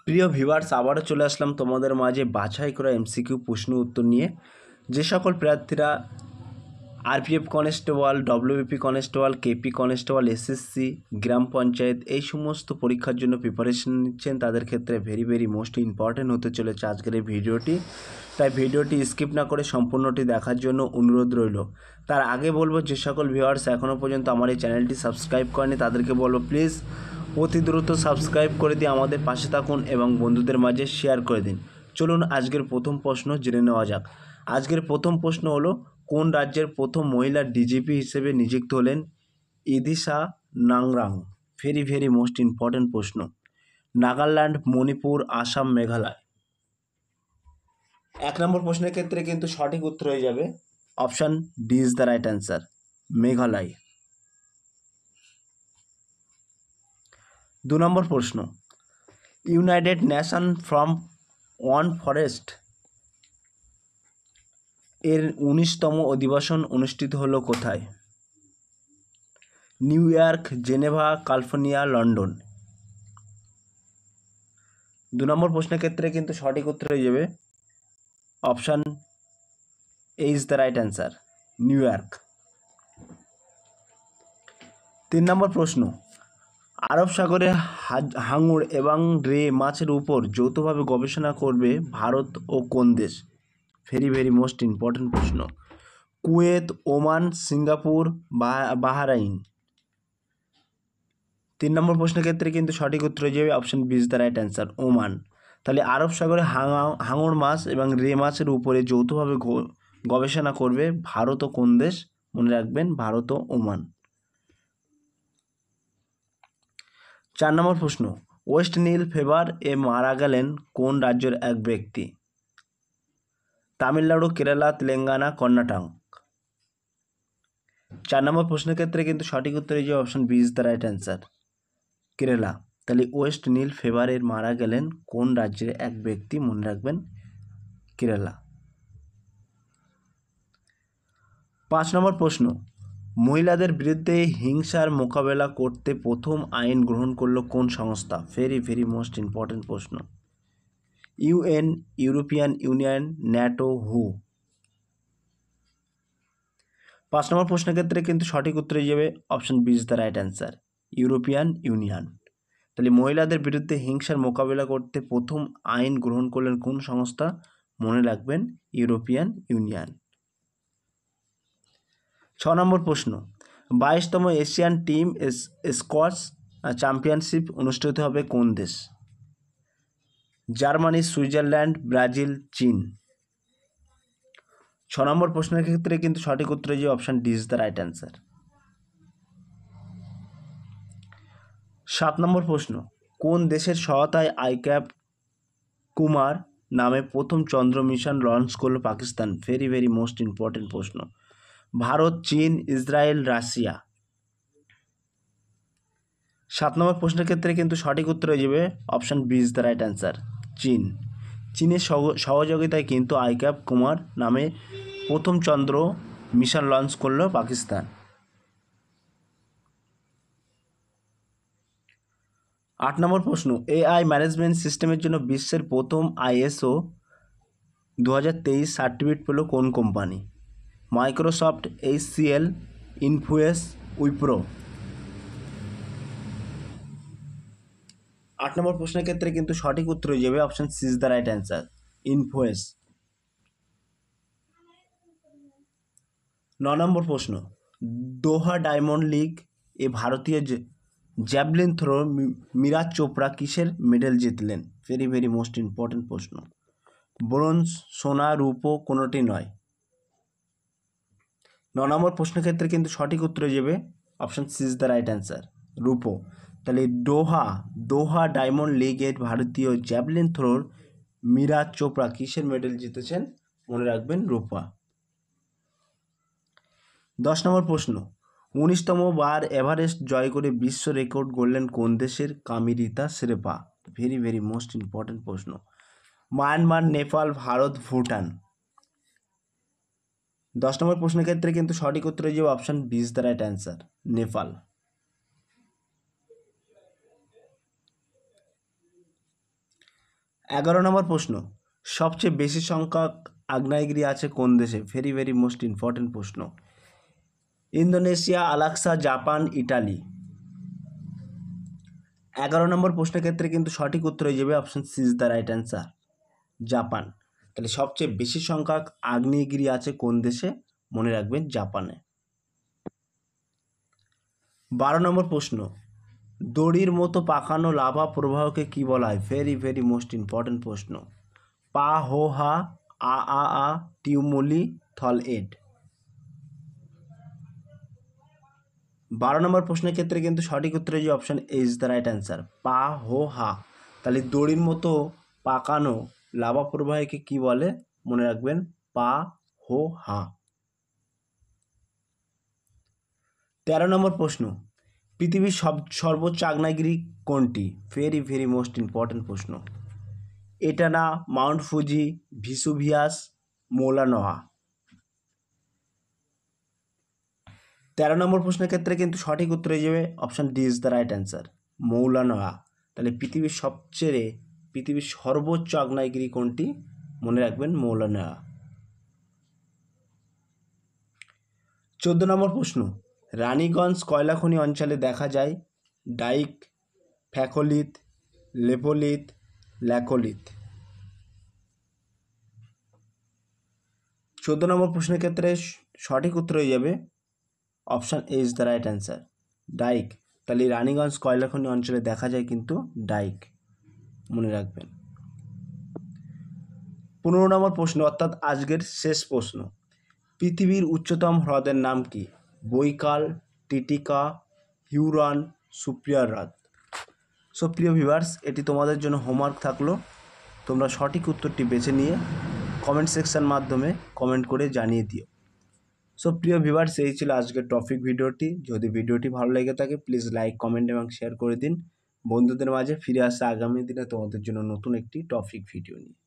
প্রিয় ভিউয়ার্স, আবারও চলে আসলাম তোমাদের মাঝে বাছাই করা এমসিকিউ প্রশ্ন উত্তর নিয়ে। যে সকল প্রার্থীরা RPF constable, WBP constable, KP constable, SSC, গ্রাম পঞ্চায়েত এই সমস্ত পরীক্ষার জন্য প্রিপারেশন নিচ্ছেন, তাদের ক্ষেত্রে ভেরি মোস্ট ইম্পর্টেন্ট হতে চলেছে আজকের এই ভিডিওটি। তাই ভিডিওটি স্কিপ না করে সম্পূর্ণটি দেখার জন্য অনুরোধ রইল। তার আগে বলবো, যে সকল ভিউয়ার্স এখনও পর্যন্ত আমার এই চ্যানেলটি সাবস্ক্রাইব করেনি তাদেরকে বলবো প্লিজ অতি দ্রুত সাবস্ক্রাইব করে দিয়ে আমাদের পাশে থাকুন এবং বন্ধুদের মাঝে শেয়ার করে দিন। চলুন আজকের প্রথম প্রশ্ন জেনে নেওয়া যাক। আজকের প্রথম প্রশ্ন হলো, কোন রাজ্যের প্রথম মহিলা ডিজিপি হিসেবে নিযুক্ত হলেন ইদিশা নাংরাং? ভেরি মোস্ট ইম্পর্টেন্ট প্রশ্ন। নাগাল্যান্ড, মণিপুর, আসাম, মেঘালয়। 1 নম্বর প্রশ্নের ক্ষেত্রে কিন্তু সঠিক উত্তর হয়ে যাবে option D is the right answer, Meghalaya. 2 নম্বর প্রশ্ন, United nation from one forest এর 19তম অধিবেশন অনুষ্ঠিত হলো কোথায়? New York, Geneva, California, London. 2 নম্বর প্রশ্নের ক্ষেত্রে কিন্তু সঠিক উত্তর হয়ে যাবে option A is the right answer, new York. 3 নম্বর প্রশ্ন, আরব সাগরে হাঙর এবং রে মাছের উপর যৌথভাবে গবেষণা করবে ভারত ও কোন দেশ? ভেরি মোস্ট ইম্পর্টেন্ট প্রশ্ন। Kuwait, Oman, Singapore, Bahrain. 3 নম্বর প্রশ্নের ক্ষেত্রে কিন্তু সঠিক উত্তর হয়ে যাবে option B is the right answer, Oman. তাহলে আরব সাগরে হাঙর মাছ এবং রে মাছের উপরে যৌথভাবে গবেষণা করবে ভারত ও কোন দেশ? মনে রাখবেন, ভারত ও ওমান। 4 নম্বর প্রশ্ন, ওয়েস্ট নীল ফিভার এ মারা গেলেন কোন রাজ্যের এক ব্যক্তি? তামিলনাড়ু, কেরালা, তেলেঙ্গানা, কর্ণাটক। 4 নম্বর প্রশ্নের ক্ষেত্রে কিন্তু সঠিক উত্তর হয়ে যাবে option B is the right answer, Kerala. তাহলে ওয়েস্ট নীল ফিভারে মারা গেলেন কোন রাজ্যের এক ব্যক্তি? মনে রাখবেন, কেরালা। 5 নম্বর প্রশ্ন, মহিলাদের বিরুদ্ধে হিংসার মোকাবেলা করতে প্রথম আইন গ্রহণ করলো কোন সংস্থা? ভেরি মোস্ট ইম্পর্টেন্ট প্রশ্ন। ইউএন, ইউরোপিয়ান ইউনিয়ন, ন্যাটো, হু। 5 নম্বর প্রশ্নের ক্ষেত্রে কিন্তু সঠিক উত্তর হয়ে যাবে option B is the right answer, European Union. তাহলে মহিলাদের বিরুদ্ধে হিংসার মোকাবিলা করতে প্রথম আইন গ্রহণ করলেন কোন সংস্থা? মনে রাখবেন, ইউরোপিয়ান ইউনিয়ন। 6 নম্বর প্রশ্ন, 22তম এশিয়ান টিম স্কোয়াশ চ্যাম্পিয়নশিপ অনুষ্ঠিত হবে কোন দেশ? জার্মানি, সুইজারল্যান্ড, ব্রাজিল, চীন। 6 নম্বর প্রশ্নের ক্ষেত্রে কিন্তু সঠিক উত্তর হয়ে যাবে option D is the right answer. 7 নম্বর প্রশ্ন, কোন দেশের সহায়তায় আইক্যাপ কুমার নামে প্রথম চন্দ্র মিশন লঞ্চ করল পাকিস্তান? ভেরি মোস্ট ইম্পর্টেন্ট প্রশ্ন। ভারত, চীন, ইসরায়েল, রাশিয়া। 7 নম্বর প্রশ্নের ক্ষেত্রে কিন্তু সঠিক উত্তর হয়ে যাবে option B is the right answer, চীন। চীনের সহযোগিতায় কিন্তু আইক্যাপ কুমার নামে প্রথম চন্দ্র মিশন লঞ্চ করল পাকিস্তান। 8 নম্বর প্রশ্ন, এআই ম্যানেজমেন্ট সিস্টেমের জন্য বিশ্বের প্রথম ISO 2023 সার্টিফিকেট পেল কোন company? Microsoft, HCL, Infosys, Wipro. 8 নম্বর প্রশ্নের ক্ষেত্রে কিন্তু সঠিক উত্তর হয়ে যাবে option C is the right answer, Infosys. 9 নম্বর প্রশ্ন, দোহা ডায়মন্ড লিগ এ ভারতীয় জ্যাভলিন থ্রো মিরাজ চোপড়া কিসের মেডেল জিতলেন? ভেরি মোস্ট ইম্পর্টেন্ট প্রশ্ন। ব্রোঞ্জ, সোনা, রূপো, কোনোটি নয়। 9 নম্বর প্রশ্নের ক্ষেত্রে কিন্তু সঠিক উত্তর হয়ে যাবে option C is the right answer, রূপো। তাহলে দোহা ডায়মন্ড লিগের ভারতীয় জ্যাভলিন থ্রোর মিরাজ চোপড়া কিসের মেডেল জিতেছেন? মনে রাখবেন, রূপা। 10 নম্বর প্রশ্ন, 19তম বার এভারেস্ট জয় করে বিশ্ব রেকর্ড গড়লেন কোন দেশের Kami Rita Sherpa? Very most important প্রশ্ন। মায়ানমার, নেপাল, ভারত, ভুটান। 10 নম্বর প্রশ্নের ক্ষেত্রে কিন্তু সঠিক উত্তর হয়ে যাবে option B is the right answer, Nepal. 11 নম্বর প্রশ্ন, সবচেয়ে বেশি সংখ্যক আগ্নেয়গিরি আছে কোন দেশে? ভেরি ভেরি মোস্ট ইম্পর্টেন্ট প্রশ্ন। Indonesia, Alaska, Japan, Italy. 11 নম্বর প্রশ্নের ক্ষেত্রে কিন্তু সঠিক উত্তর হয়ে যাবে option C is the right answer, Japan. তাহলে সবচেয়ে বেশি সংখ্যক আগ্নেয়গিরি আছে কোন দেশে? মনে রাখবেন জাপানে। 12 নম্বর প্রশ্ন, দড়ির মতো পাকানো লাভা প্রবাহকে কি বলা হয়? ভেরি ভেরি মোস্ট ইম্পর্টেন্ট প্রশ্ন। পা হো হা, আ টিউমুলি, থল এড। 12 নম্বর প্রশ্নের ক্ষেত্রে কিন্তু সঠিক উত্তর হয়ে option A is the right answer, পা হো হা। তাহলে দড়ির মতো পাকানো লাভা প্রবাহকে কি বলে? মনে রাখবেন পা হো হা। 13 নম্বর প্রশ্ন, পৃথিবীর সর্বোচ্চ আগ্নেয়গিরি কোনটি? ভেরি ভেরি মোস্ট ইম্পর্টেন্ট প্রশ্ন। এটানা, মাউন্ট ফুজি, ভিসুভিয়াস, মৌলা নোয়া। 13 নম্বর প্রশ্নের ক্ষেত্রে কিন্তু সঠিক উত্তর হয়ে যাবে option D is the right answer, মৌলা নোয়া। তাহলে পৃথিবীর সর্বোচ্চ আগ্নেয়গিরি কোনটি? মনে রাখবেন মৌলা নোয়া। 14 নম্বর প্রশ্ন, রানীগঞ্জ কয়লাখনি অঞ্চলে দেখা যায় ডাইক, ফ্যাকোলিথ, লেপোলিথ, ল্যাকোলিথ। 14 নম্বর প্রশ্নের ক্ষেত্রে সঠিক উত্তর হয়ে যাবে option A is the right answer, dyke. তাহলে রানীগঞ্জ কয়লাখনি অঞ্চলে দেখা যায় কিন্তু ডাইক, মনে রাখবেন। 15 নম্বর প্রশ্ন অর্থাৎ আজকের শেষ প্রশ্ন, পৃথিবীর উচ্চতম হ্রদের নাম কি? বৈকাল, টিটিকা, হিউরন, সুপিরিয়র হ্রদ। সো প্রিয় ভিউয়ার্স, এটি তোমাদের জন্য হোমওয়ার্ক থাকলো। তোমরা সঠিক উত্তরটি বেছে নিয়ে কমেন্ট সেকশন মাধ্যমে কমেন্ট করে জানিয়ে দিও। সো প্রিয় ভিউয়ার্স, এই ছিল আজকের টপিক ভিডিওটি। যদি ভিডিওটি ভালো লেগে থাকে প্লিজ লাইক, কমেন্ট এবং শেয়ার করে দিন। বন্ধুদের মাঝে ফিরে আসা আগামী দিনে তোমাদের জন্য নতুন একটি টপিক ভিডিও নিয়ে।